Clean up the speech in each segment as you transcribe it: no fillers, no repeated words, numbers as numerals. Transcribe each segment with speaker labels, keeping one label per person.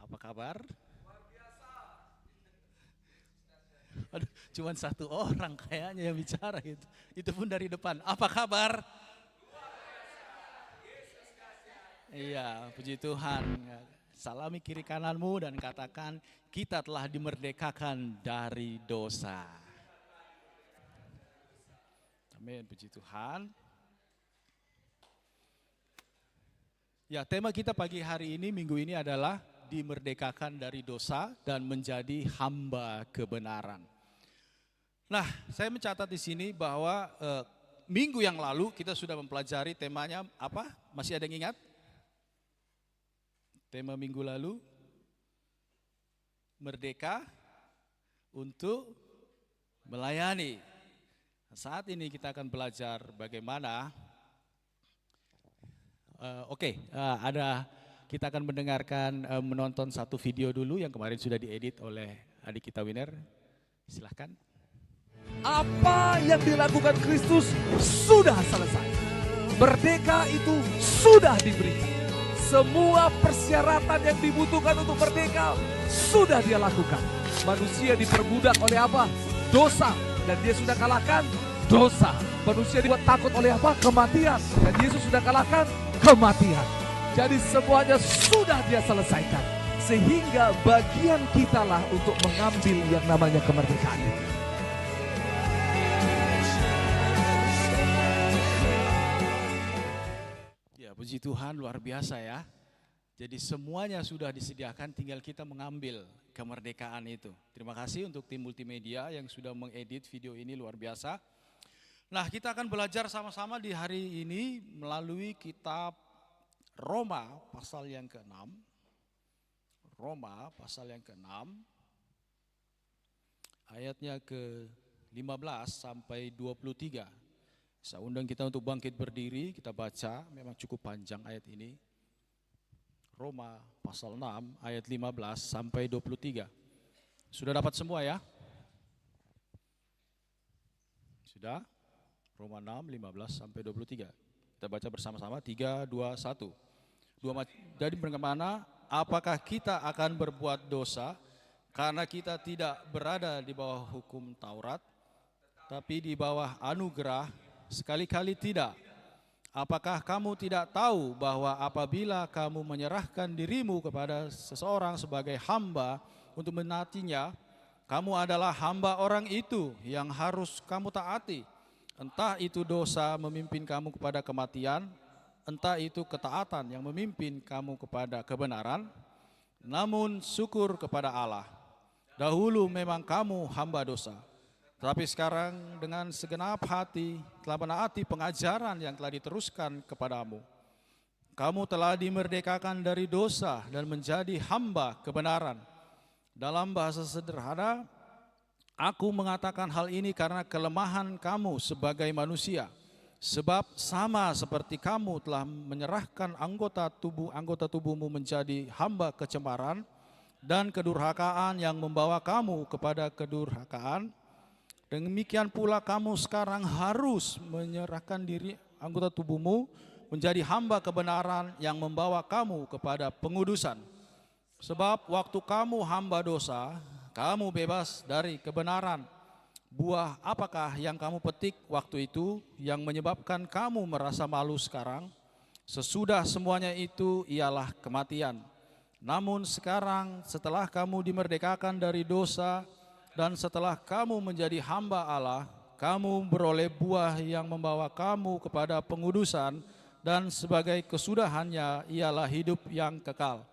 Speaker 1: Apa kabar? Aduh, cuman satu orang kayaknya yang bicara itu. Itu pun dari depan. Apa kabar? Iya, puji Tuhan. Salami kiri kananmu dan katakan, kita telah dimerdekakan dari dosa. Amin, puji Tuhan. Ya, tema kita pagi hari ini, minggu ini adalah dimerdekakan dari dosa dan menjadi hamba kebenaran. Nah, saya mencatat di sini bahwa minggu yang lalu kita sudah mempelajari temanya apa? Masih ada yang ingat? Tema minggu lalu, merdeka untuk melayani. Saat ini kita akan belajar bagaimana. Kita akan mendengarkan, menonton satu video dulu yang kemarin sudah diedit oleh adik kita Winner. Silahkan.
Speaker 2: Apa yang dilakukan Kristus sudah selesai. Merdeka itu sudah diberikan. Semua persyaratan yang dibutuhkan untuk merdeka sudah dia lakukan. Manusia diperbudak oleh apa? Dosa. Dan dia sudah kalahkan dosa. Manusia dibuat takut oleh apa? Kematian. Dan Yesus sudah kalahkan kematian. Jadi semuanya sudah dia selesaikan. Sehingga bagian kitalah untuk mengambil yang namanya kemerdekaan itu.
Speaker 1: Ya, puji Tuhan, luar biasa ya. Jadi semuanya sudah disediakan, tinggal kita mengambil kemerdekaan itu. Terima kasih untuk tim multimedia yang sudah mengedit video ini, luar biasa. Nah, kita akan belajar sama-sama di hari ini melalui kitab Roma pasal yang ke-6. Roma pasal yang ke-6 ayatnya ke-15 sampai 23. Saya undang kita untuk bangkit berdiri, kita baca, memang cukup panjang ayat ini. Roma pasal 6 ayat 15 sampai 23. Sudah dapat semua ya? Sudah? Roma 6, 15 sampai 23. Kita baca bersama-sama, 3, 2, 1. Jadi bagaimana? Apakah kita akan berbuat dosa karena kita tidak berada di bawah hukum Taurat, tapi di bawah anugerah? Sekali-kali tidak. Apakah kamu tidak tahu bahwa apabila kamu menyerahkan dirimu kepada seseorang sebagai hamba untuk menaatinya, kamu adalah hamba orang itu yang harus kamu taati. Entah itu dosa memimpin kamu kepada kematian, entah itu ketaatan yang memimpin kamu kepada kebenaran. Namun syukur kepada Allah, dahulu memang kamu hamba dosa, tapi sekarang dengan segenap hati telah menaati pengajaran yang telah diteruskan kepadamu. Kamu telah dimerdekakan dari dosa dan menjadi hamba kebenaran. Dalam bahasa sederhana, aku mengatakan hal ini karena kelemahan kamu sebagai manusia. Sebab sama seperti kamu telah menyerahkan anggota tubuhmu menjadi hamba kecemaran dan kedurhakaan yang membawa kamu kepada kedurhakaan, demikian pula kamu sekarang harus menyerahkan diri anggota tubuhmu menjadi hamba kebenaran yang membawa kamu kepada pengudusan. Sebab waktu kamu hamba dosa, kamu bebas dari kebenaran. Buah apakah yang kamu petik waktu itu yang menyebabkan kamu merasa malu sekarang? Sesudah semuanya itu ialah kematian. Namun sekarang setelah kamu dimerdekakan dari dosa dan setelah kamu menjadi hamba Allah, kamu beroleh buah yang membawa kamu kepada pengudusan, dan sebagai kesudahannya ialah hidup yang kekal.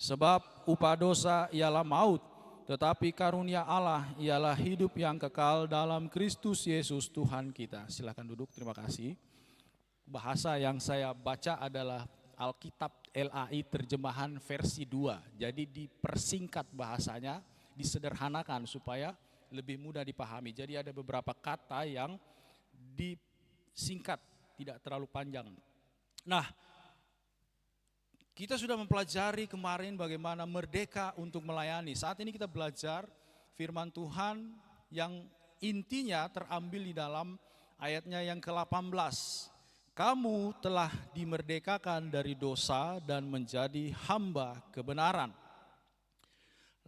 Speaker 1: Sebab upah dosa ialah maut, tetapi karunia Allah ialah hidup yang kekal dalam Kristus Yesus Tuhan kita. Silakan duduk, terima kasih. Bahasa yang saya baca adalah Alkitab LAI terjemahan versi 2. Jadi dipersingkat bahasanya, disederhanakan supaya lebih mudah dipahami. Jadi ada beberapa kata yang disingkat, tidak terlalu panjang. Nah, kita sudah mempelajari kemarin bagaimana merdeka untuk melayani. Saat ini kita belajar firman Tuhan yang intinya terambil di dalam ayatnya yang ke-18. Kamu telah dimerdekakan dari dosa dan menjadi hamba kebenaran.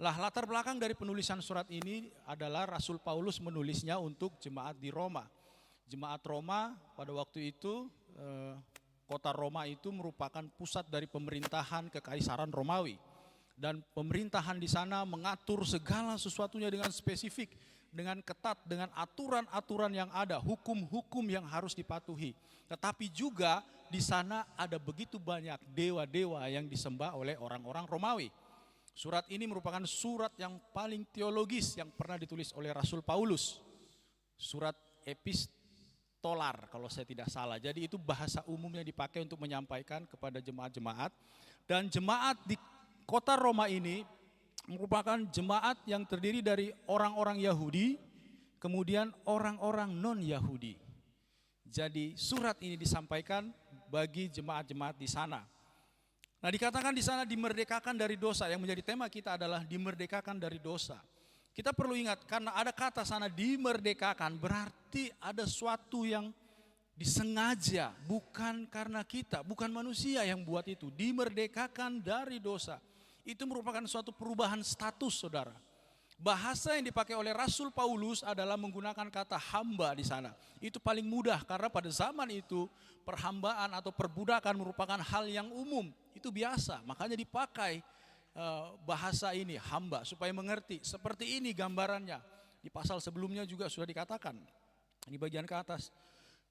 Speaker 1: Lah, latar belakang dari penulisan surat ini adalah Rasul Paulus menulisnya untuk jemaat di Roma. Jemaat Roma pada waktu itu, kota Roma itu merupakan pusat dari pemerintahan kekaisaran Romawi. Dan pemerintahan di sana mengatur segala sesuatunya dengan spesifik, dengan ketat, dengan aturan-aturan yang ada, hukum-hukum yang harus dipatuhi. Tetapi juga di sana ada begitu banyak dewa-dewa yang disembah oleh orang-orang Romawi. Surat ini merupakan surat yang paling teologis yang pernah ditulis oleh Rasul Paulus. Surat epistolar kalau saya tidak salah. Jadi itu bahasa umum yang dipakai untuk menyampaikan kepada jemaat-jemaat. Dan jemaat di kota Roma ini merupakan jemaat yang terdiri dari orang-orang Yahudi, kemudian orang-orang non-Yahudi. Jadi surat ini disampaikan bagi jemaat-jemaat di sana. Nah, dikatakan di sana dimerdekakan dari dosa. Yang menjadi tema kita adalah dimerdekakan dari dosa. Kita perlu ingat, karena ada kata sana dimerdekakan, berarti ada suatu yang disengaja, bukan karena kita, bukan manusia yang buat itu. Dimerdekakan dari dosa. Itu merupakan suatu perubahan status, saudara. Bahasa yang dipakai oleh Rasul Paulus adalah menggunakan kata hamba di sana. Itu paling mudah karena pada zaman itu perhambaan atau perbudakan merupakan hal yang umum. Itu biasa, makanya dipakai bahasa ini hamba supaya mengerti. Seperti ini gambarannya. Di pasal sebelumnya juga sudah dikatakan. Di bagian ke atas.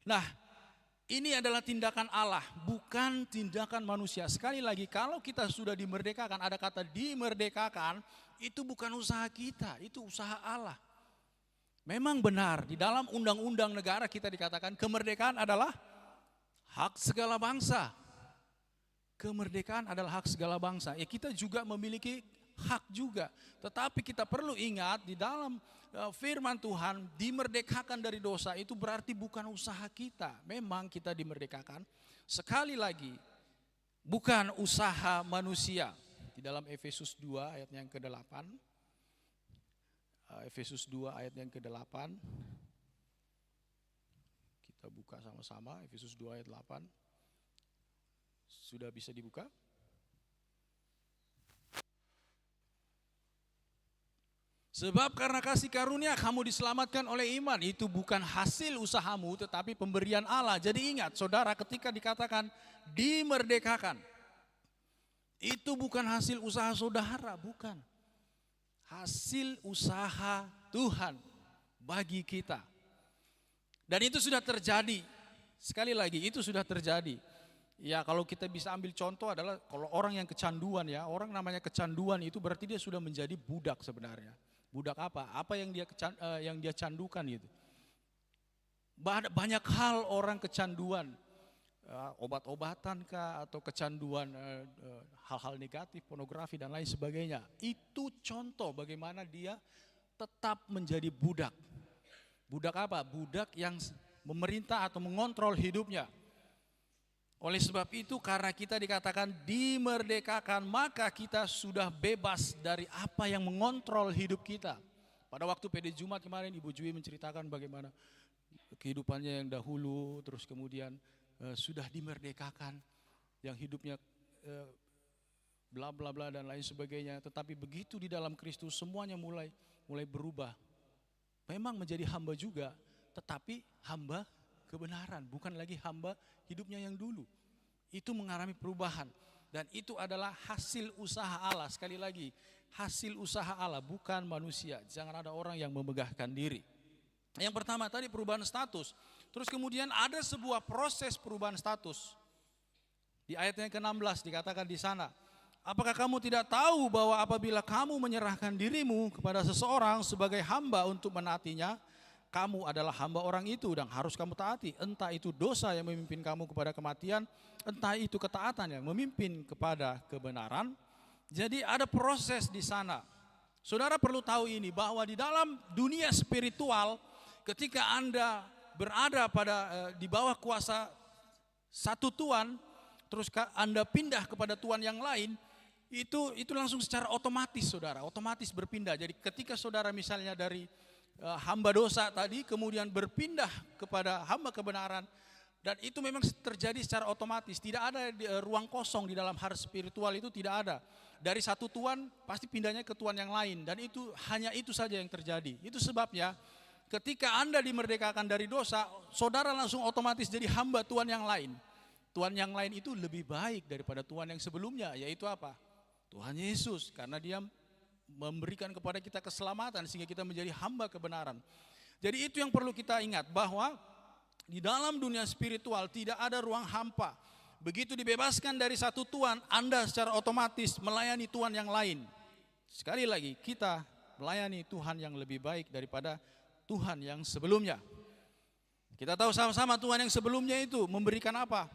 Speaker 1: Nah, ini adalah tindakan Allah, bukan tindakan manusia. Sekali lagi, kalau kita sudah dimerdekakan, ada kata dimerdekakan, itu bukan usaha kita, itu usaha Allah. Memang benar, di dalam undang-undang negara kita dikatakan kemerdekaan adalah hak segala bangsa. Kemerdekaan adalah hak segala bangsa. Ya, kita juga memiliki hak juga. Tetapi kita perlu ingat di dalam firman Tuhan, dimerdekakan dari dosa itu berarti bukan usaha kita. Memang kita dimerdekakan. Sekali lagi, bukan usaha manusia. Di dalam Efesus 2 ayat yang ke-8. Efesus 2 ayat yang ke-8. Kita buka sama-sama Efesus 2 ayat 8. Sudah bisa dibuka? Sebab karena kasih karunia kamu diselamatkan oleh iman. Itu bukan hasil usahamu tetapi pemberian Allah. Jadi ingat saudara, ketika dikatakan dimerdekakan, itu bukan hasil usaha saudara, bukan. Hasil usaha Tuhan bagi kita. Dan itu sudah terjadi. Sekali lagi, itu sudah terjadi. Ya, kalau kita bisa ambil contoh adalah kalau orang yang kecanduan ya, orang namanya kecanduan itu berarti dia sudah menjadi budak sebenarnya. Budak apa? Apa yang dia candukan gitu. Banyak hal orang kecanduan. Obat-obatan kah atau kecanduan hal-hal negatif, pornografi dan lain sebagainya. Itu contoh bagaimana dia tetap menjadi budak. Budak apa? Budak yang memerintah atau mengontrol hidupnya. Oleh sebab itu karena kita dikatakan dimerdekakan, maka kita sudah bebas dari apa yang mengontrol hidup kita. Pada waktu PD Jumat kemarin Ibu Jui menceritakan bagaimana kehidupannya yang dahulu, terus kemudian sudah dimerdekakan, yang hidupnya bla bla bla dan lain sebagainya. Tetapi begitu di dalam Kristus semuanya mulai berubah. Memang menjadi hamba juga, tetapi hamba kebenaran, bukan lagi hamba hidupnya yang dulu. Itu mengalami perubahan dan itu adalah hasil usaha Allah. Sekali lagi, hasil usaha Allah, bukan manusia. Jangan ada orang yang memegahkan diri. Yang pertama tadi perubahan status. Terus kemudian ada sebuah proses perubahan status. Di ayat yang ke-16 dikatakan di sana, apakah kamu tidak tahu bahwa apabila kamu menyerahkan dirimu kepada seseorang sebagai hamba untuk menaatinya, kamu adalah hamba orang itu dan harus kamu taati. Entah itu dosa yang memimpin kamu kepada kematian, entah itu ketaatan yang memimpin kepada kebenaran. Jadi ada proses di sana. Saudara perlu tahu ini, bahwa di dalam dunia spiritual, ketika Anda berada di bawah kuasa satu Tuhan, terus Anda pindah kepada Tuhan yang lain, itu langsung secara otomatis saudara, otomatis berpindah. Jadi ketika saudara misalnya dari hamba dosa tadi kemudian berpindah kepada hamba kebenaran, dan itu memang terjadi secara otomatis, tidak ada ruang kosong di dalam hal spiritual, itu tidak ada. dari satu tuan pasti pindahnya ke tuan yang lain, dan itu hanya itu saja yang terjadi. Itu sebabnya ketika Anda dimerdekakan dari dosa, saudara langsung otomatis jadi hamba tuan yang lain. Tuan yang lain itu lebih baik daripada tuan yang sebelumnya, yaitu apa? Tuhan Yesus, karena dia memberikan kepada kita keselamatan sehingga kita menjadi hamba kebenaran. Jadi itu yang perlu kita ingat, bahwa di dalam dunia spiritual tidak ada ruang hampa. Begitu dibebaskan dari satu tuan, Anda secara otomatis melayani tuan yang lain. Sekali lagi, kita melayani Tuhan yang lebih baik daripada Tuhan yang sebelumnya. Kita tahu sama-sama Tuhan yang sebelumnya itu memberikan apa?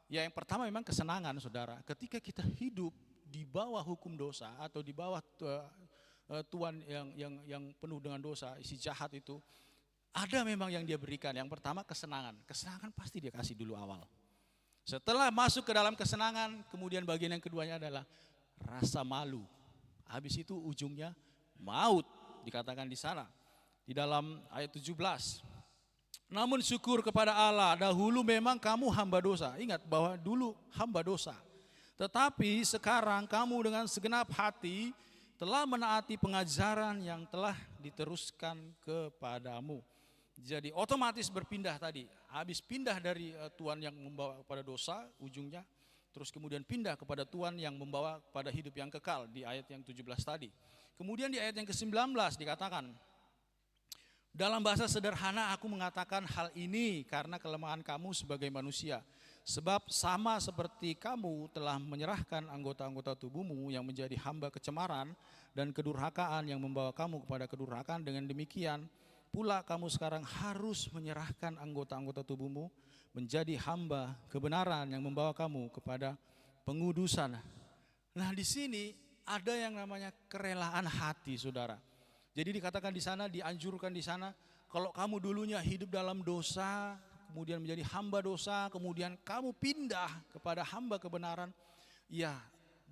Speaker 1: Ya, yang pertama memang kesenangan, saudara. Ketika kita hidup di bawah hukum dosa atau di bawah tuan yang penuh dengan dosa, isi jahat itu, ada memang yang dia berikan. Yang pertama kesenangan. Kesenangan pasti dia kasih dulu awal. Setelah masuk ke dalam kesenangan, kemudian bagian yang keduanya adalah rasa malu. Habis itu ujungnya maut, dikatakan di sana. Di dalam ayat 17. Namun syukur kepada Allah, dahulu memang kamu hamba dosa. Ingat bahwa dulu hamba dosa. Tetapi sekarang kamu dengan segenap hati telah menaati pengajaran yang telah diteruskan kepadamu. Jadi otomatis berpindah tadi. Habis pindah dari Tuhan yang membawa kepada dosa ujungnya, terus kemudian pindah kepada Tuhan yang membawa kepada hidup yang kekal di ayat yang 17 tadi. Kemudian di ayat yang ke-19 dikatakan, dalam bahasa sederhana aku mengatakan hal ini karena kelemahan kamu sebagai manusia. Sebab sama seperti kamu telah menyerahkan anggota-anggota tubuhmu yang menjadi hamba kecemaran dan kedurhakaan yang membawa kamu kepada kedurhakaan, dengan demikian pula kamu sekarang harus menyerahkan anggota-anggota tubuhmu menjadi hamba kebenaran yang membawa kamu kepada pengudusan. Nah, di sini ada yang namanya kerelaan hati, saudara. Jadi dikatakan di sana, dianjurkan di sana, kalau kamu dulunya hidup dalam dosa, kemudian menjadi hamba dosa, kemudian kamu pindah kepada hamba kebenaran, ya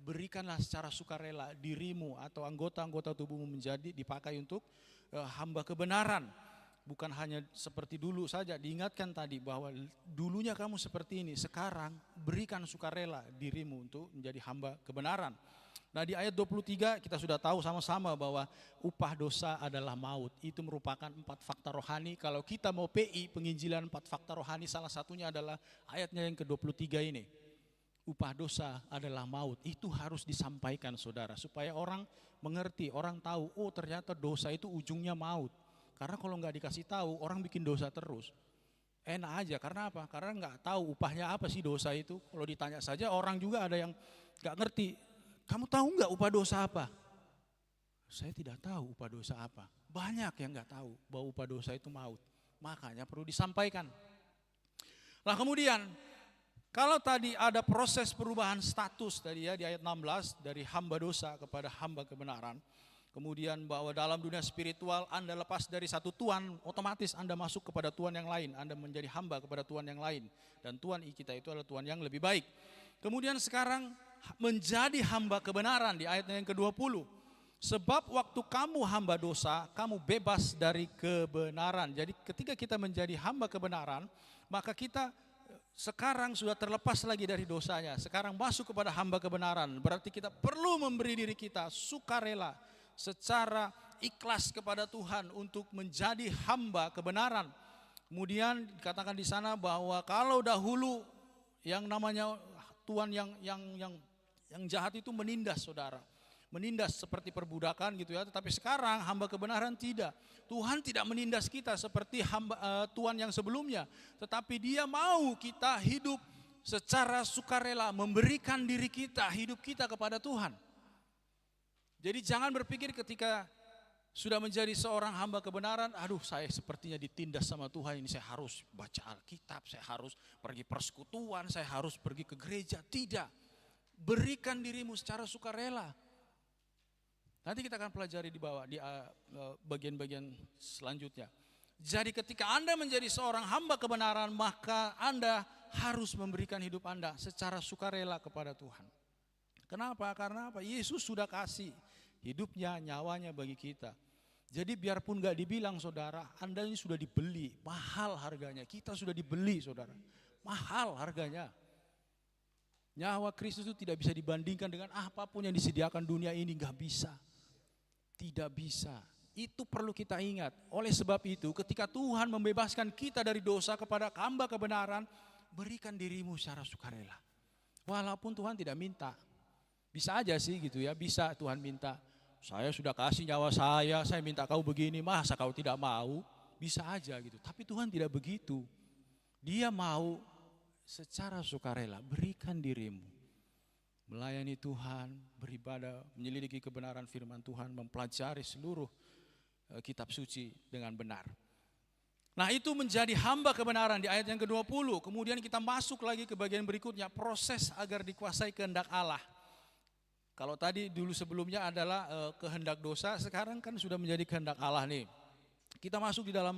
Speaker 1: berikanlah secara sukarela dirimu atau anggota-anggota tubuhmu menjadi dipakai untuk hamba kebenaran. Bukan hanya seperti dulu saja, diingatkan tadi bahwa dulunya kamu seperti ini, sekarang berikan sukarela dirimu untuk menjadi hamba kebenaran. Nah, di ayat 23 kita sudah tahu sama-sama bahwa upah dosa adalah maut. Itu merupakan 4 fakta rohani. Kalau kita mau PI, penginjilan 4 fakta rohani, salah satunya adalah ayatnya yang ke-23 ini. Upah dosa adalah maut. Itu harus disampaikan, saudara, supaya orang mengerti, orang tahu, oh ternyata dosa itu ujungnya maut. Karena kalau nggak dikasih tahu, orang bikin dosa terus. Enak aja, karena apa? Karena nggak tahu upahnya apa sih dosa itu. Kalau ditanya saja, orang juga ada yang nggak ngerti. Kamu tahu nggak upah dosa apa? Saya tidak tahu upah dosa apa. Banyak yang nggak tahu bahwa upah dosa itu maut. Makanya perlu disampaikan. Nah, kemudian kalau tadi ada proses perubahan status tadi ya di ayat 16 dari hamba dosa kepada hamba kebenaran. Kemudian bahwa dalam dunia spiritual Anda lepas dari satu tuan, otomatis Anda masuk kepada tuan yang lain. Anda menjadi hamba kepada tuan yang lain. Dan tuan kita itu adalah tuan yang lebih baik. Kemudian sekarang menjadi hamba kebenaran di ayat yang ke-20. Sebab waktu kamu hamba dosa, kamu bebas dari kebenaran. Jadi ketika kita menjadi hamba kebenaran, maka kita sekarang sudah terlepas lagi dari dosanya. Sekarang masuk kepada hamba kebenaran. Berarti kita perlu memberi diri kita sukarela, secara ikhlas kepada Tuhan untuk menjadi hamba kebenaran. Kemudian dikatakan di sana bahwa kalau dahulu yang namanya tuan yang jahat itu menindas, saudara. Menindas seperti perbudakan gitu ya, tetapi sekarang hamba kebenaran tidak. Tuhan tidak menindas kita seperti tuan yang sebelumnya, tetapi Dia mau kita hidup secara sukarela, memberikan diri kita, hidup kita kepada Tuhan. Jadi jangan berpikir ketika sudah menjadi seorang hamba kebenaran, aduh saya sepertinya ditindas sama Tuhan ini, saya harus baca Alkitab, saya harus pergi persekutuan, saya harus pergi ke gereja. Tidak, berikan dirimu secara sukarela. Nanti kita akan pelajari di bawah, di bagian-bagian selanjutnya. Jadi ketika Anda menjadi seorang hamba kebenaran, maka Anda harus memberikan hidup Anda secara sukarela kepada Tuhan. Kenapa? Karena apa? Yesus sudah kasih hidupnya, nyawanya bagi kita. Jadi biarpun gak dibilang, saudara, Anda ini sudah dibeli, mahal harganya. Kita sudah dibeli, saudara, mahal harganya. Nyawa Kristus itu tidak bisa dibandingkan dengan apapun yang disediakan dunia ini, nggak bisa. Tidak bisa. Itu perlu kita ingat. Oleh sebab itu, ketika Tuhan membebaskan kita dari dosa kepada hamba kebenaran, berikan dirimu secara sukarela. Walaupun Tuhan tidak minta. Bisa aja sih gitu ya, bisa Tuhan minta. Saya sudah kasih nyawa saya minta kau begini, masa kau tidak mau? Bisa aja gitu. Tapi Tuhan tidak begitu. Dia mau secara sukarela, berikan dirimu. Melayani Tuhan, beribadah, menyelidiki kebenaran firman Tuhan, mempelajari seluruh kitab suci dengan benar. Nah, itu menjadi hamba kebenaran di ayat yang ke-20. Kemudian kita masuk lagi ke bagian berikutnya, proses agar dikuasai kehendak Allah. Kalau tadi dulu sebelumnya adalah kehendak dosa, sekarang kan sudah menjadi kehendak Allah nih. Kita masuk di dalam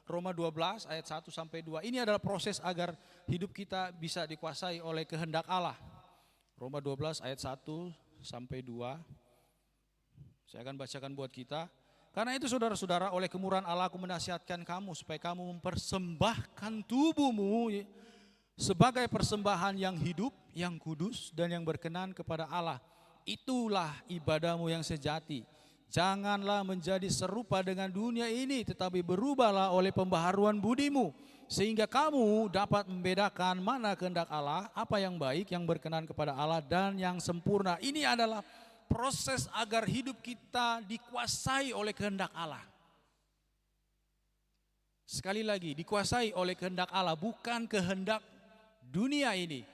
Speaker 1: Roma 12 ayat 1 sampai 2. Ini adalah proses agar hidup kita bisa dikuasai oleh kehendak Allah. Roma 12 ayat 1 sampai 2. Saya akan bacakan buat kita. Karena itu saudara-saudara, oleh kemurahan Allah aku menasihatkan kamu supaya kamu mempersembahkan tubuhmu sebagai persembahan yang hidup, yang kudus dan yang berkenan kepada Allah. Itulah ibadahmu yang sejati. Janganlah menjadi serupa dengan dunia ini, tetapi berubahlah oleh pembaharuan budimu, sehingga kamu dapat membedakan mana kehendak Allah, apa yang baik, yang berkenan kepada Allah dan yang sempurna. Ini adalah proses agar hidup kita dikuasai oleh kehendak Allah. Sekali lagi, dikuasai oleh kehendak Allah, bukan kehendak dunia ini.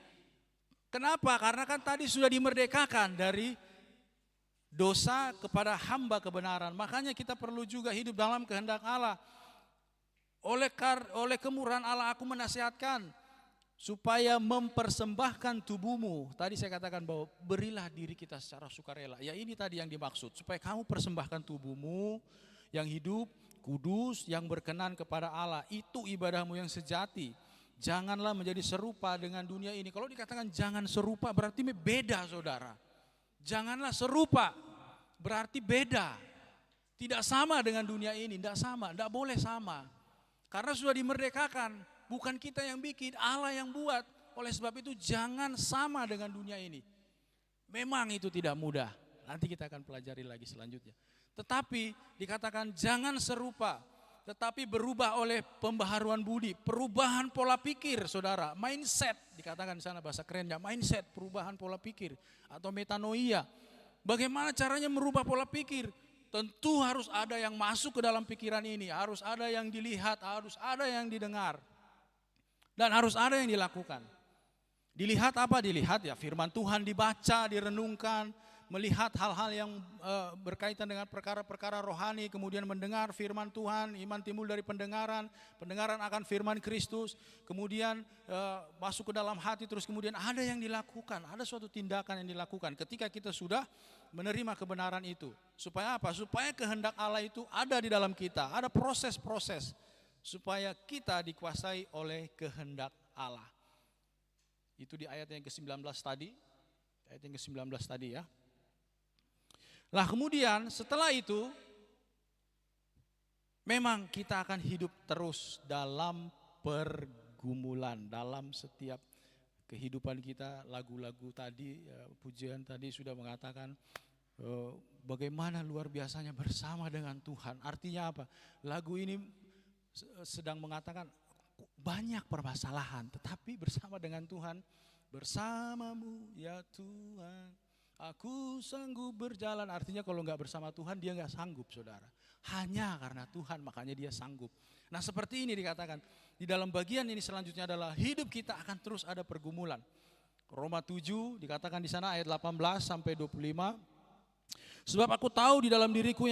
Speaker 1: Kenapa? Karena kan tadi sudah dimerdekakan dari dosa kepada hamba kebenaran. Makanya kita perlu juga hidup dalam kehendak Allah. Oleh kemurahan Allah aku menasihatkan supaya mempersembahkan tubuhmu. Tadi saya katakan bahwa berilah diri kita secara sukarela. Ya, ini tadi yang dimaksud. Supaya kamu persembahkan tubuhmu yang hidup, kudus, yang berkenan kepada Allah. Itu ibadahmu yang sejati. Janganlah menjadi serupa dengan dunia ini. Kalau dikatakan jangan serupa berarti beda, saudara. Janganlah serupa berarti beda. Tidak sama dengan dunia ini, tidak sama, tidak boleh sama. Karena sudah dimerdekakan, bukan kita yang bikin, Allah yang buat. Oleh sebab itu jangan sama dengan dunia ini. Memang itu tidak mudah. Nanti kita akan pelajari lagi selanjutnya. Tetapi dikatakan jangan serupa, tetapi berubah oleh pembaharuan budi, perubahan pola pikir, saudara. Mindset, dikatakan di sana bahasa kerennya, mindset, perubahan pola pikir atau metanoia. Bagaimana caranya merubah pola pikir? Tentu harus ada yang masuk ke dalam pikiran ini, harus ada yang dilihat, harus ada yang didengar, dan harus ada yang dilakukan. Dilihat apa? Dilihat ya firman Tuhan dibaca, direnungkan, melihat hal-hal yang berkaitan dengan perkara-perkara rohani, kemudian mendengar firman Tuhan, iman timbul dari pendengaran, pendengaran akan firman Kristus, kemudian masuk ke dalam hati, terus kemudian ada yang dilakukan, ada suatu tindakan yang dilakukan ketika kita sudah menerima kebenaran itu. Supaya apa? Supaya kehendak Allah itu ada di dalam kita, ada proses-proses supaya kita dikuasai oleh kehendak Allah. Itu di ayat yang ke-19 tadi, ayat yang ke-19 tadi ya. Lah kemudian setelah itu memang kita akan hidup terus dalam pergumulan, dalam setiap kehidupan kita. Lagu-lagu tadi, pujian tadi sudah mengatakan bagaimana luar biasanya bersama dengan Tuhan. Artinya apa? Lagu ini sedang mengatakan banyak permasalahan, tetapi bersama dengan Tuhan, bersamamu ya Tuhan aku sanggup berjalan. Artinya kalau nggak bersama Tuhan dia nggak sanggup, saudara. Hanya karena Tuhan makanya dia sanggup. Nah seperti ini dikatakan di dalam bagian ini selanjutnya adalah hidup kita akan terus ada pergumulan. Roma 7 dikatakan di sana ayat 18 sampai 25. Sebab aku tahu di dalam diriku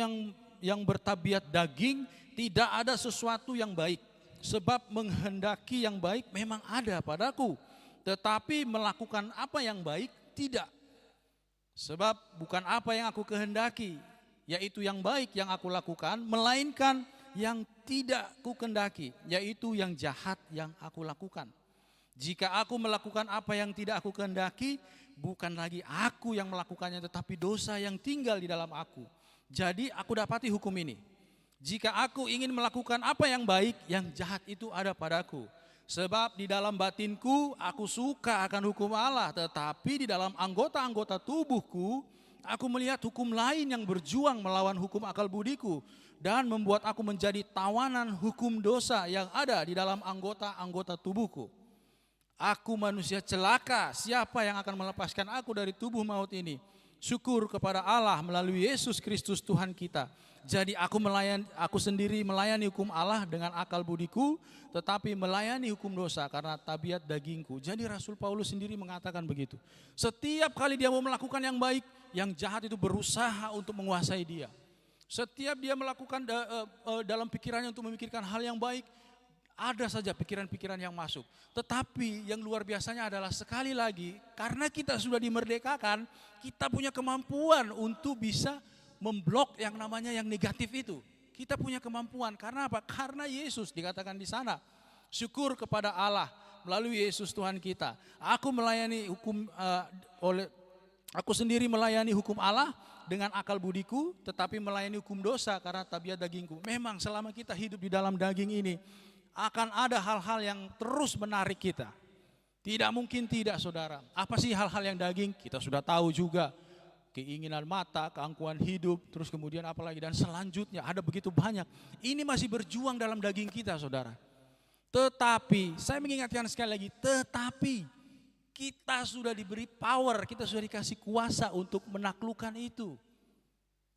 Speaker 1: yang bertabiat daging tidak ada sesuatu yang baik. Sebab menghendaki yang baik memang ada padaku, tetapi melakukan apa yang baik tidak. Sebab bukan apa yang aku kehendaki, yaitu yang baik yang aku lakukan, melainkan yang tidak ku kehendaki, yaitu yang jahat yang aku lakukan. Jika aku melakukan apa yang tidak aku kehendaki, bukan lagi aku yang melakukannya, tetapi dosa yang tinggal di dalam aku. Jadi aku dapati hukum ini. Jika aku ingin melakukan apa yang baik, yang jahat itu ada padaku. Sebab di dalam batinku aku suka akan hukum Allah, tetapi di dalam anggota-anggota tubuhku aku melihat hukum lain yang berjuang melawan hukum akal budiku dan membuat aku menjadi tawanan hukum dosa yang ada di dalam anggota-anggota tubuhku. Aku manusia celaka, siapa yang akan melepaskan aku dari tubuh maut ini? Syukur kepada Allah melalui Yesus Kristus Tuhan kita. Jadi aku sendiri melayani hukum Allah dengan akal budiku, tetapi melayani hukum dosa karena tabiat dagingku. Jadi Rasul Paulus sendiri mengatakan begitu. Setiap kali dia mau melakukan yang baik, yang jahat itu berusaha untuk menguasai dia. Setiap dia melakukan dalam pikirannya untuk memikirkan hal yang baik, ada saja pikiran-pikiran yang masuk. Tetapi yang luar biasanya adalah sekali lagi, karena kita sudah dimerdekakan, kita punya kemampuan untuk bisa memblok yang namanya yang negatif itu. Kita punya kemampuan, karena apa? Karena Yesus dikatakan di sana. Syukur kepada Allah melalui Yesus Tuhan kita. Aku sendiri melayani hukum Allah dengan akal budiku, tetapi melayani hukum dosa karena tabiat dagingku. Memang selama kita hidup di dalam daging ini, akan ada hal-hal yang terus menarik kita. Tidak mungkin tidak, saudara. Apa sih hal-hal yang daging? Kita sudah tahu juga. Keinginan mata, keangkuhan hidup, terus kemudian apalagi, dan selanjutnya ada begitu banyak. Ini masih berjuang dalam daging kita, saudara. Tetapi, saya mengingatkan sekali lagi, tetapi kita sudah diberi power, kita sudah dikasih kuasa untuk menaklukkan itu.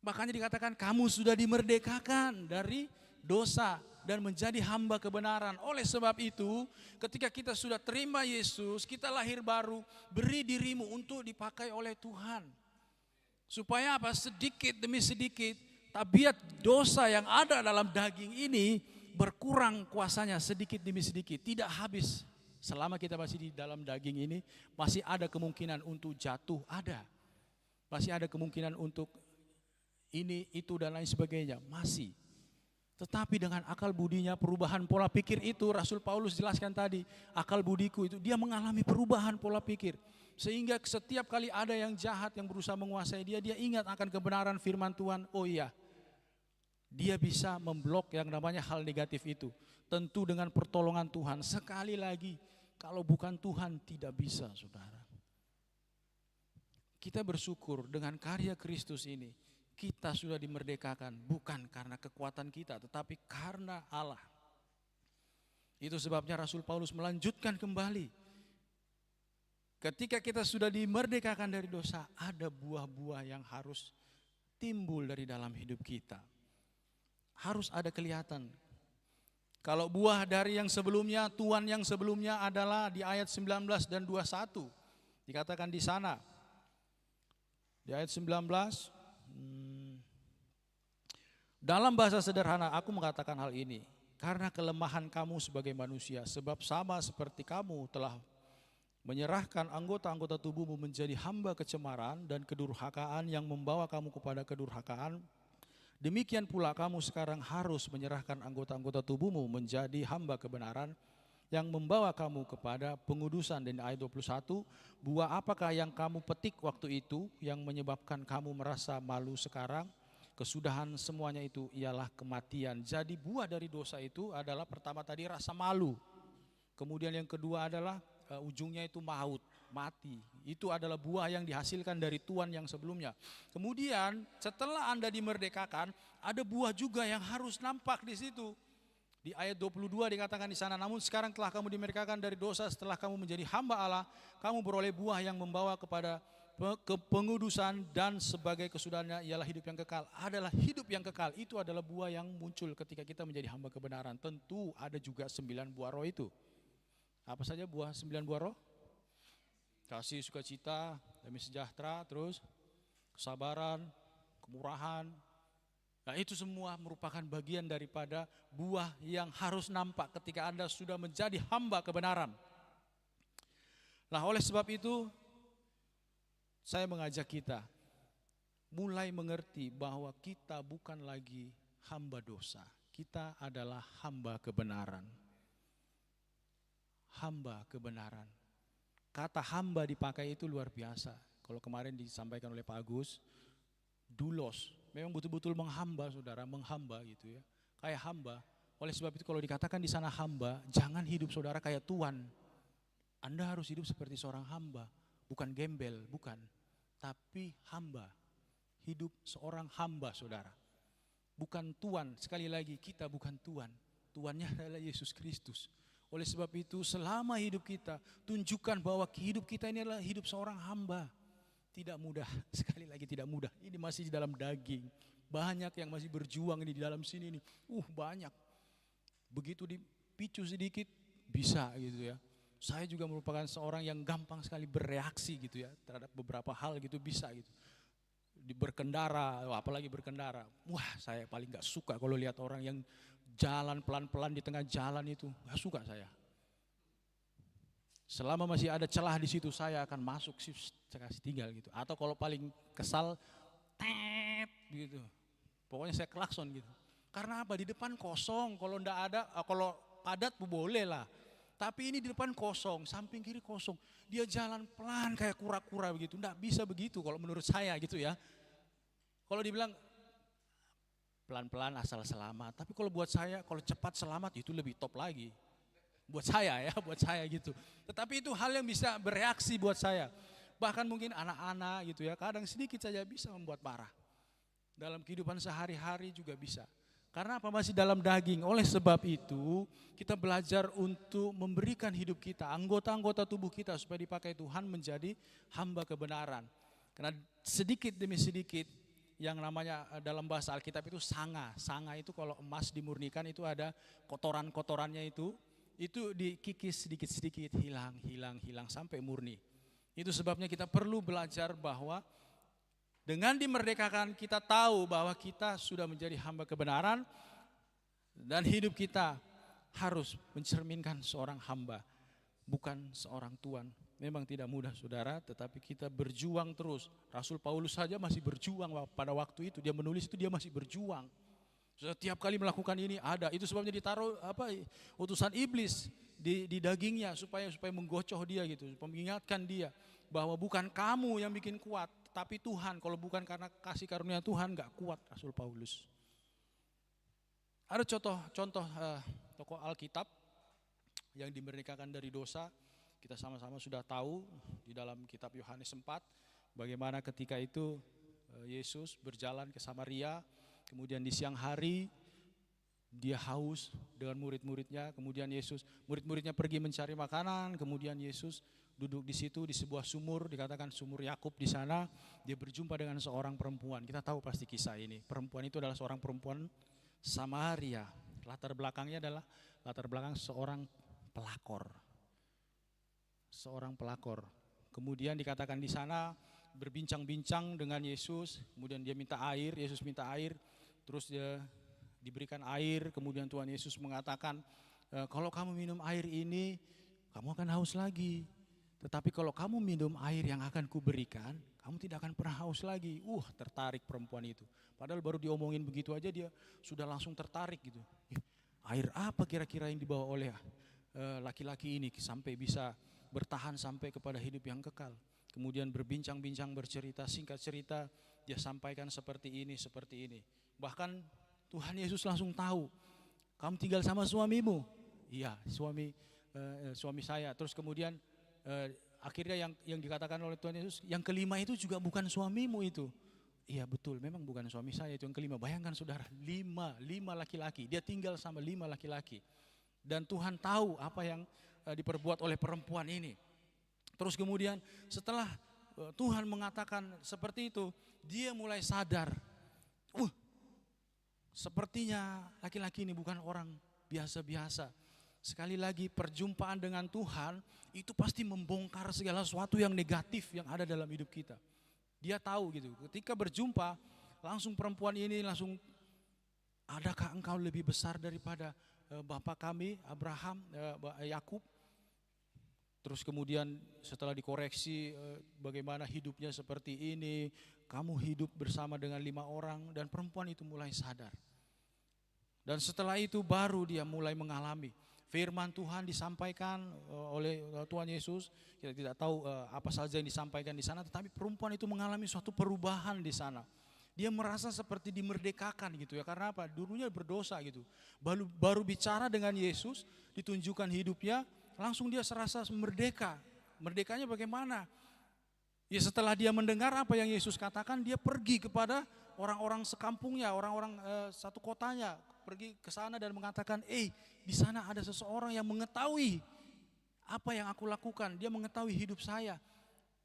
Speaker 1: Makanya dikatakan kamu sudah dimerdekakan dari dosa dan menjadi hamba kebenaran. Oleh sebab itu, ketika kita sudah terima Yesus, kita lahir baru, beri dirimu untuk dipakai oleh Tuhan. Supaya apa? Sedikit demi sedikit, tabiat dosa yang ada dalam daging ini berkurang kuasanya sedikit demi sedikit. Tidak habis. Selama kita masih di dalam daging ini, masih ada kemungkinan untuk jatuh, ada. Masih ada kemungkinan untuk ini, itu, dan lain sebagainya, masih. Tetapi dengan akal budinya, perubahan pola pikir itu, Rasul Paulus jelaskan tadi, akal budiku itu, dia mengalami perubahan pola pikir. Sehingga setiap kali ada yang jahat yang berusaha menguasai dia, dia ingat akan kebenaran firman Tuhan. Oh iya, dia bisa memblok yang namanya hal negatif itu. Tentu dengan pertolongan Tuhan. Sekali lagi, kalau bukan Tuhan tidak bisa, saudara. Kita bersyukur dengan karya Kristus ini. Kita sudah dimerdekakan bukan karena kekuatan kita, tetapi karena Allah. Itu sebabnya Rasul Paulus melanjutkan kembali. Ketika kita sudah dimerdekakan dari dosa, ada buah-buah yang harus timbul dari dalam hidup kita. Harus ada kelihatan. Kalau buah dari yang sebelumnya, tuan yang sebelumnya adalah di ayat 19 dan 21. Dikatakan di sana. Di ayat 19, dalam bahasa sederhana aku mengatakan hal ini. Karena kelemahan kamu sebagai manusia, sebab sama seperti kamu telah menyerahkan anggota-anggota tubuhmu menjadi hamba kecemaran dan kedurhakaan yang membawa kamu kepada kedurhakaan. Demikian pula kamu sekarang harus menyerahkan anggota-anggota tubuhmu menjadi hamba kebenaran yang membawa kamu kepada pengudusan. Dan ayat 21, buah apakah yang kamu petik waktu itu yang menyebabkan kamu merasa malu sekarang? Kesudahan semuanya itu ialah kematian. Jadi buah dari dosa itu adalah pertama tadi rasa malu. Kemudian yang kedua adalah ujungnya itu maut, mati. Itu adalah buah yang dihasilkan dari tuan yang sebelumnya. Kemudian setelah Anda dimerdekakan, ada buah juga yang harus nampak di situ. Di ayat 22 dikatakan di sana, namun sekarang telah kamu dimerdekakan dari dosa, setelah kamu menjadi hamba Allah, kamu beroleh buah yang membawa kepada pengudusan, dan sebagai kesudahannya ialah hidup yang kekal. Adalah hidup yang kekal, itu adalah buah yang muncul ketika kita menjadi hamba kebenaran. Tentu ada juga 9 buah roh itu. Apa saja 9 buah roh? Kasih, sukacita, damai sejahtera, terus kesabaran, kemurahan. Nah, itu semua merupakan bagian daripada buah yang harus nampak ketika Anda sudah menjadi hamba kebenaran. Nah, oleh sebab itu saya mengajak kita mulai mengerti bahwa kita bukan lagi hamba dosa. Kita adalah hamba kebenaran. Hamba kebenaran. Kata hamba dipakai itu luar biasa. Kalau kemarin disampaikan oleh Pak Agus, doulos, memang betul-betul menghamba, saudara, menghamba gitu ya. Kayak hamba. Oleh sebab itu kalau dikatakan di sana hamba, jangan hidup saudara kayak tuan. Anda harus hidup seperti seorang hamba, bukan gembel, bukan. Tapi hamba, hidup seorang hamba saudara. Bukan tuan, sekali lagi kita bukan tuan. Tuannya adalah Yesus Kristus. Oleh sebab itu selama hidup kita, tunjukkan bahwa hidup kita ini adalah hidup seorang hamba. Tidak mudah, sekali lagi tidak mudah. Ini masih di dalam daging. Banyak yang masih berjuang ini di dalam sini nih. Banyak. Begitu dipicu sedikit bisa gitu ya. Saya juga merupakan seorang yang gampang sekali bereaksi gitu ya terhadap beberapa hal gitu bisa gitu. Berkendara, apalagi berkendara. Saya paling gak suka kalau lihat orang yang jalan pelan-pelan di tengah jalan itu. Gak suka saya. Selama masih ada celah di situ saya akan masuk sih, saya kasih tinggal gitu. Atau kalau paling kesal, gitu. Pokoknya saya klakson gitu. Karena apa? Di depan kosong, kalau ndak ada, kalau padat boleh lah. Tapi ini di depan kosong, samping kiri kosong. Dia jalan pelan kayak kura-kura begitu. Ndak bisa begitu kalau menurut saya gitu ya. Kalau dibilang pelan-pelan asal selamat. Tapi kalau buat saya, kalau cepat selamat itu lebih top lagi. Buat saya ya, buat saya gitu. Tetapi itu hal yang bisa bereaksi buat saya. Bahkan mungkin anak-anak gitu ya, kadang sedikit saja bisa membuat marah. Dalam kehidupan sehari-hari juga bisa. Karena apa? Masih dalam daging. Oleh sebab itu kita belajar untuk memberikan hidup kita, anggota-anggota tubuh kita supaya dipakai Tuhan menjadi hamba kebenaran. Karena sedikit demi sedikit yang namanya dalam bahasa Alkitab itu sanga. Sanga itu kalau emas dimurnikan itu ada kotoran-kotorannya itu dikikis sedikit-sedikit hilang sampai murni. Itu sebabnya kita perlu belajar bahwa dengan dimerdekakan kita tahu bahwa kita sudah menjadi hamba kebenaran dan hidup kita harus mencerminkan seorang hamba, bukan seorang tuan. Memang tidak mudah saudara, tetapi kita berjuang terus. Rasul Paulus saja masih berjuang pada waktu itu, dia menulis itu dia masih berjuang. Setiap kali melakukan ini ada, itu sebabnya ditaruh utusan iblis di dagingnya supaya menggocoh dia gitu, mengingatkan dia bahwa bukan kamu yang bikin kuat, tapi Tuhan. Kalau bukan karena kasih karunia Tuhan gak kuat Rasul Paulus. Ada contoh tokoh Alkitab yang dimerdekakan dari dosa. Kita sama-sama sudah tahu di dalam kitab Yohanes 4 bagaimana ketika itu Yesus berjalan ke Samaria, kemudian di siang hari dia haus dengan murid-muridnya, kemudian murid-muridnya pergi mencari makanan, kemudian Yesus duduk di situ di sebuah sumur, dikatakan sumur Yakub di sana, dia berjumpa dengan seorang perempuan. Kita tahu pasti kisah ini. Perempuan itu adalah seorang perempuan Samaria. Latar belakangnya adalah latar belakang seorang pelakor. Seorang pelakor. Kemudian dikatakan di sana berbincang-bincang dengan Yesus, kemudian dia minta air, Yesus minta air, terus dia diberikan air, kemudian Tuhan Yesus mengatakan, kalau kamu minum air ini, kamu akan haus lagi. Tetapi kalau kamu minum air yang akan kuberikan, kamu tidak akan pernah haus lagi. Tertarik perempuan itu. Padahal baru diomongin begitu aja dia sudah langsung tertarik gitu. Air apa kira-kira yang dibawa oleh laki-laki ini sampai bisa bertahan sampai kepada hidup yang kekal. Kemudian berbincang-bincang, bercerita, singkat cerita, dia sampaikan seperti ini. Bahkan Tuhan Yesus langsung tahu, kamu tinggal sama suamimu? Iya, suami saya. Terus kemudian akhirnya yang dikatakan oleh Tuhan Yesus, yang kelima itu juga bukan suamimu itu. Iya betul, memang bukan suami saya itu yang kelima. Bayangkan saudara, lima laki-laki, dia tinggal sama 5 laki-laki. Dan Tuhan tahu apa yang diperbuat oleh perempuan ini. Terus kemudian setelah Tuhan mengatakan seperti itu, dia mulai sadar, sepertinya laki-laki ini bukan orang biasa-biasa. Sekali lagi perjumpaan dengan Tuhan itu pasti membongkar segala sesuatu yang negatif yang ada dalam hidup kita. Dia tahu gitu, ketika berjumpa langsung perempuan ini langsung, adakah engkau lebih besar daripada bapak kami Abraham, Yakub? Terus kemudian setelah dikoreksi bagaimana hidupnya seperti ini, kamu hidup bersama dengan 5 orang, dan perempuan itu mulai sadar. Dan setelah itu baru dia mulai mengalami firman Tuhan disampaikan oleh Tuhan Yesus. Kita tidak tahu apa saja yang disampaikan di sana, tetapi perempuan itu mengalami suatu perubahan di sana. Dia merasa seperti dimerdekakan gitu ya. Karena apa? Dulunya berdosa gitu. Baru bicara dengan Yesus, ditunjukkan hidupnya, langsung dia serasa merdeka. Merdekanya bagaimana? Ya setelah dia mendengar apa yang Yesus katakan, dia pergi kepada orang-orang sekampungnya, orang-orang satu kotanya. Pergi ke sana dan mengatakan, di sana ada seseorang yang mengetahui apa yang aku lakukan. Dia mengetahui hidup saya.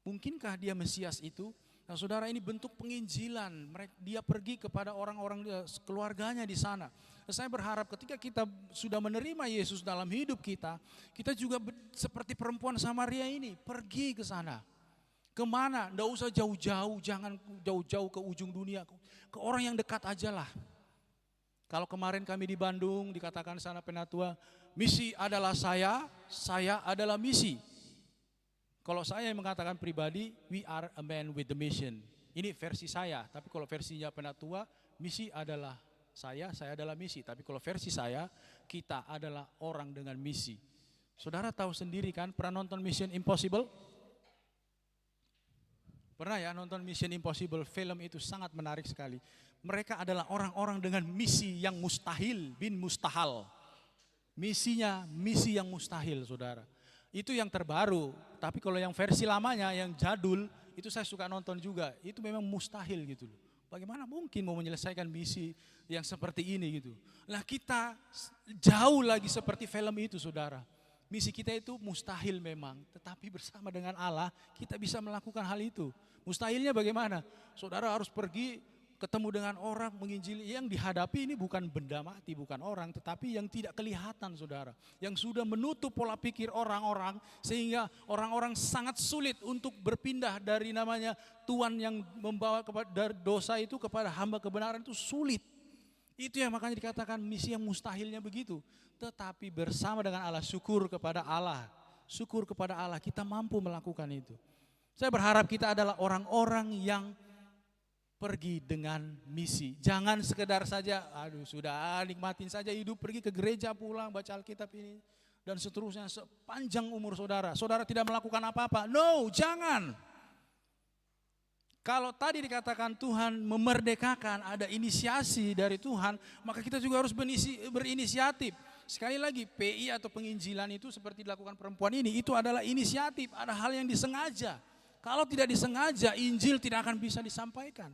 Speaker 1: Mungkinkah dia Mesias itu? Nah saudara, ini bentuk penginjilan. Dia pergi kepada orang-orang keluarganya di sana. Saya berharap ketika kita sudah menerima Yesus dalam hidup kita, kita juga seperti perempuan Samaria ini, pergi ke sana. Kemana? Nggak usah jauh-jauh, jangan jauh-jauh ke ujung dunia. Ke orang yang dekat aja lah. Kalau kemarin kami di Bandung, dikatakan sana Penatua, misi adalah saya adalah misi. Kalau saya yang mengatakan pribadi, we are a man with the mission. Ini versi saya, tapi kalau versinya Penatua, misi adalah saya adalah misi. Tapi kalau versi saya, kita adalah orang dengan misi. Saudara tahu sendiri kan, pernah nonton Mission Impossible? Pernah ya nonton Mission Impossible, film itu sangat menarik sekali. Mereka adalah orang-orang dengan misi yang mustahil, bin mustahal. Misinya, misi yang mustahil saudara. Itu yang terbaru, tapi kalau yang versi lamanya, yang jadul, itu saya suka nonton juga. Itu memang mustahil gitu loh. Bagaimana mungkin mau menyelesaikan misi yang seperti ini gitu. Lah kita jauh lagi seperti film itu saudara. Misi kita itu mustahil memang, tetapi bersama dengan Allah kita bisa melakukan hal itu. Mustahilnya bagaimana? Saudara harus pergi ketemu dengan orang, menginjili. Yang dihadapi ini bukan benda mati, bukan orang, tetapi yang tidak kelihatan saudara. Yang sudah menutup pola pikir orang-orang, sehingga orang-orang sangat sulit untuk berpindah dari namanya Tuhan yang membawa dari dosa itu kepada hamba kebenaran, itu sulit. Itu yang makanya dikatakan misi yang mustahilnya begitu. Tetapi bersama dengan Allah, syukur kepada Allah. Syukur kepada Allah, kita mampu melakukan itu. Saya berharap kita adalah orang-orang yang pergi dengan misi. Jangan sekedar saja, sudah nikmatin saja hidup, pergi ke gereja pulang, baca Alkitab ini, dan seterusnya sepanjang umur saudara. Saudara tidak melakukan apa-apa. No, jangan. Kalau tadi dikatakan Tuhan memerdekakan, ada inisiasi dari Tuhan, maka kita juga harus berinisiatif. Sekali lagi, PI atau penginjilan itu seperti dilakukan perempuan ini, itu adalah inisiatif, ada hal yang disengaja. Kalau tidak disengaja, Injil tidak akan bisa disampaikan.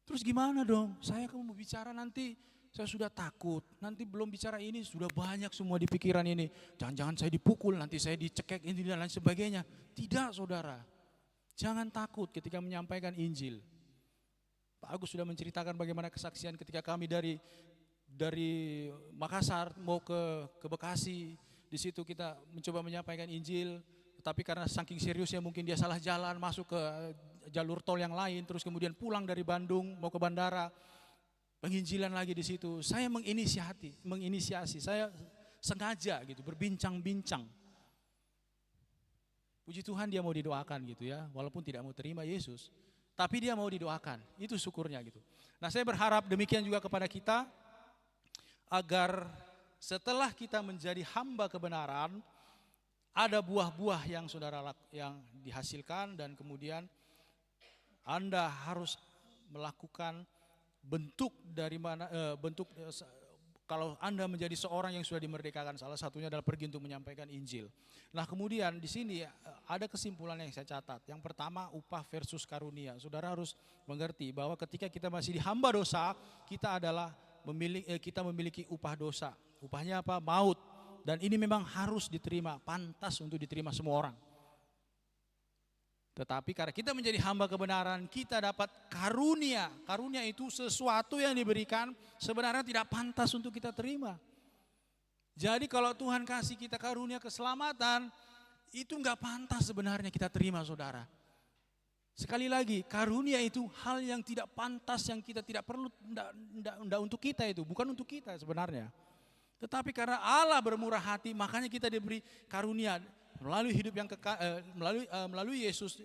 Speaker 1: Terus gimana dong? Saya mau bicara nanti, saya sudah takut. Nanti belum bicara ini, sudah banyak semua di pikiran ini. Jangan-jangan saya dipukul, nanti saya dicekek ini dan lain sebagainya. Tidak saudara, jangan takut ketika menyampaikan Injil. Pak Agus sudah menceritakan bagaimana kesaksian ketika kami dari Makassar mau ke Bekasi. Di situ kita mencoba menyampaikan Injil. Tapi karena saking seriusnya mungkin dia salah jalan, masuk ke jalur tol yang lain, terus kemudian pulang dari Bandung mau ke bandara, penginjilan lagi di situ. Saya menginisiasi, saya sengaja gitu berbincang-bincang. Puji Tuhan dia mau didoakan gitu ya, walaupun tidak mau terima Yesus, tapi dia mau didoakan. Itu syukurnya gitu. Nah saya berharap demikian juga kepada kita, agar setelah kita menjadi hamba kebenaran, ada buah-buah yang saudara yang dihasilkan, dan kemudian Anda harus melakukan bentuk dari mana kalau Anda menjadi seorang yang sudah dimerdekakan, salah satunya adalah pergi untuk menyampaikan Injil. Nah kemudian di sini ada kesimpulan yang saya catat. Yang pertama, upah versus karunia. Saudara harus mengerti bahwa ketika kita masih di hamba dosa, kita memiliki upah dosa. Upahnya apa? Maut. Dan ini memang harus diterima, pantas untuk diterima semua orang. Tetapi karena kita menjadi hamba kebenaran, kita dapat karunia. Karunia itu sesuatu yang diberikan sebenarnya tidak pantas untuk kita terima. Jadi kalau Tuhan kasih kita karunia keselamatan, itu enggak pantas sebenarnya kita terima saudara. Sekali lagi, karunia itu hal yang tidak pantas, yang kita tidak perlu, enggak untuk kita itu, bukan untuk kita sebenarnya. Tetapi karena Allah bermurah hati, makanya kita diberi karunia melalui hidup yang kekal, melalui Yesus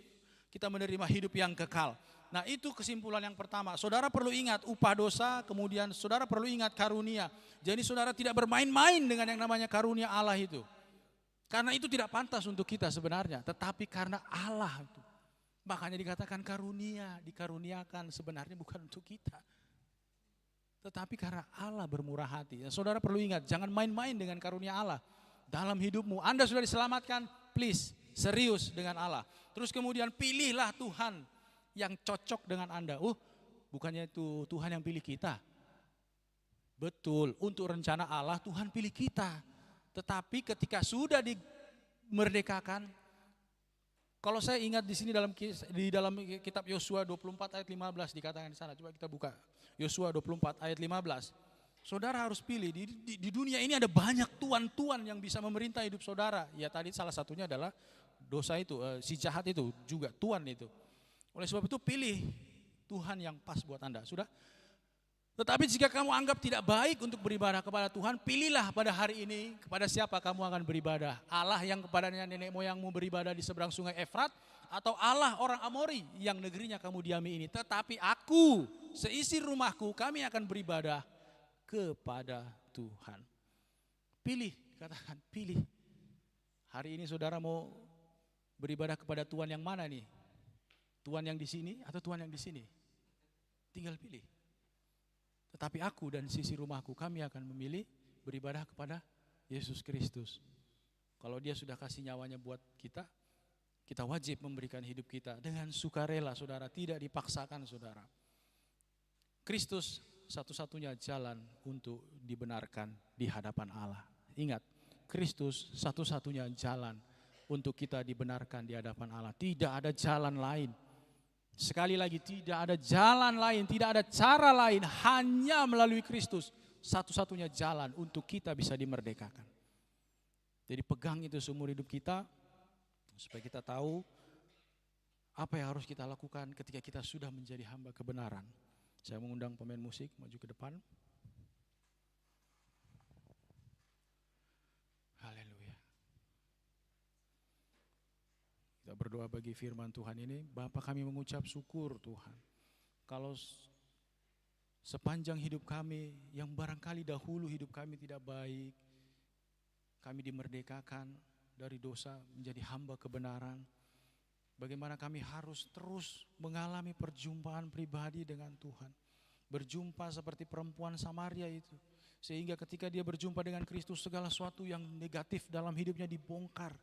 Speaker 1: kita menerima hidup yang kekal. Nah itu kesimpulan yang pertama. Saudara perlu ingat upah dosa, kemudian saudara perlu ingat karunia. Jadi saudara tidak bermain-main dengan yang namanya karunia Allah itu. Karena itu tidak pantas untuk kita sebenarnya, tetapi karena Allah itu. Makanya dikatakan karunia, dikaruniakan sebenarnya bukan untuk kita. Tetapi karena Allah bermurah hati. Saudara perlu ingat, jangan main-main dengan karunia Allah. Dalam hidupmu, Anda sudah diselamatkan, please, serius dengan Allah. Terus kemudian pilihlah Tuhan yang cocok dengan Anda. Bukannya itu Tuhan yang pilih kita. Betul, untuk rencana Allah Tuhan pilih kita. Tetapi ketika sudah dimerdekakan, kalau saya ingat di sini di dalam kitab Yosua 24 ayat 15 dikatakan di sana. Coba kita buka Yosua 24 ayat 15. Saudara harus pilih, di dunia ini ada banyak tuan-tuan yang bisa memerintah hidup saudara. Ya tadi salah satunya adalah dosa itu, si jahat itu juga tuan itu. Oleh sebab itu pilih Tuhan yang pas buat Anda. Sudah? Tetapi jika kamu anggap tidak baik untuk beribadah kepada Tuhan, pilihlah pada hari ini kepada siapa kamu akan beribadah. Allah yang kepadanya nenek moyangmu beribadah di seberang sungai Efrat, atau Allah orang Amori yang negerinya kamu diami ini. Tetapi aku, seisi rumahku, kami akan beribadah kepada Tuhan. Pilih, katakan pilih. Hari ini saudara mau beribadah kepada Tuhan yang mana nih? Tuhan yang di sini atau Tuhan yang di sini? Tinggal pilih. Tetapi aku dan sisi rumahku, kami akan memilih beribadah kepada Yesus Kristus. Kalau dia sudah kasih nyawanya buat kita, kita wajib memberikan hidup kita dengan sukarela, saudara, tidak dipaksakan, saudara. Kristus satu-satunya jalan untuk dibenarkan di hadapan Allah. Ingat, Kristus satu-satunya jalan untuk kita dibenarkan di hadapan Allah. Tidak ada jalan lain. Sekali lagi, tidak ada jalan lain, tidak ada cara lain, hanya melalui Kristus. Satu-satunya jalan untuk kita bisa dimerdekakan. Jadi pegang itu seumur hidup kita, supaya kita tahu apa yang harus kita lakukan ketika kita sudah menjadi hamba kebenaran. Saya mengundang pemain musik maju ke depan. Haleluya. Kita berdoa bagi firman Tuhan ini. Bapa, kami mengucap syukur Tuhan. Kalau sepanjang hidup kami yang barangkali dahulu hidup kami tidak baik, kami dimerdekakan dari dosa menjadi hamba kebenaran. Bagaimana kami harus terus mengalami perjumpaan pribadi dengan Tuhan. Berjumpa seperti perempuan Samaria itu. Sehingga ketika dia berjumpa dengan Kristus, segala sesuatu yang negatif dalam hidupnya dibongkar.